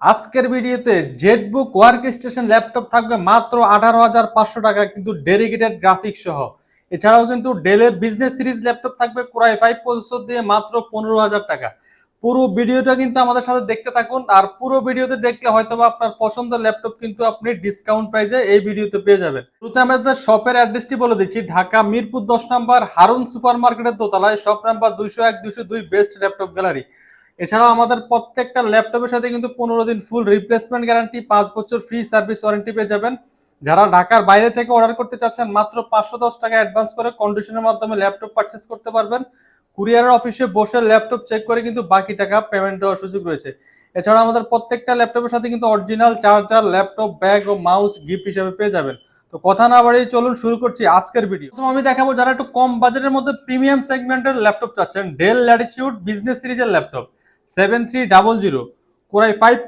আজকের ভিডিওতে Jetbook work station laptop থাকবে মাত্র 18,500 টাকা, কিন্তু ডেডিকেটেড গ্রাফিক্স সহ। এছাড়াও কিন্তু ডেলের বিজনেস সিরিজ ল্যাপটপ থাকবে কোরাই 5 প্রসেসর দিয়ে মাত্র 15,000 টাকা। পুরো ভিডিওটা কিন্তু আমাদের সাথে দেখতে থাকুন, আর পুরো ভিডিওতে দেখলে হয়তোবা আপনার পছন্দের ল্যাপটপ কিন্তু আপনি ডিসকাউন্ট প্রাইসে এই ভিডিওতে পেয়ে যাবেন। শুরুতে আমাদের শপের অ্যাড্রেসটি বলে দিচ্ছি, ঢাকা মিরপুর 10 নম্বর হারুন সুপার মার্কেটের দোতলায়, shop number 201 202 best laptop gallery. এছাড়াও আমাদের প্রত্যেকটা ল্যাপটপের সাথে কিন্তু 15 দিন ফুল রিপ্লেসমেন্ট গ্যারান্টি, 5 বছর ফ্রি সার্ভিস ওয়ারেন্টি পেয়ে যাবেন। যারা ঢাকার বাইরে থেকে অর্ডার করতে চাচ্ছেন, মাত্র 510 টাকা অ্যাডভান্স করে কন্ডিশনের মাধ্যমে ল্যাপটপ পারচেস করতে পারবেন। কুরিয়ারের অফিসে বসে ল্যাপটপ চেক করে কিন্তু বাকি টাকা পেমেন্ট দেওয়ার সুযোগ রয়েছে। এছাড়া আমাদের প্রত্যেকটা ল্যাপটপের সাথে কিন্তু অরিজিনাল চার্জার, ল্যাপটপ ব্যাগ ও মাউস গিফট হিসেবে পেয়ে যাবেন। তো কথা না বাড়িয়ে চলুন শুরু করছি আজকের ভিডিও। প্রথম আমি দেখাবো যারা একটু কম বাজেটের মধ্যে প্রিমিয়াম সেগমেন্টের ল্যাপটপ চাচ্ছেন, ডেল ল্যাটিটিউড বিজনেস সিরিজের ল্যাপটপ 7300 কোরাই 5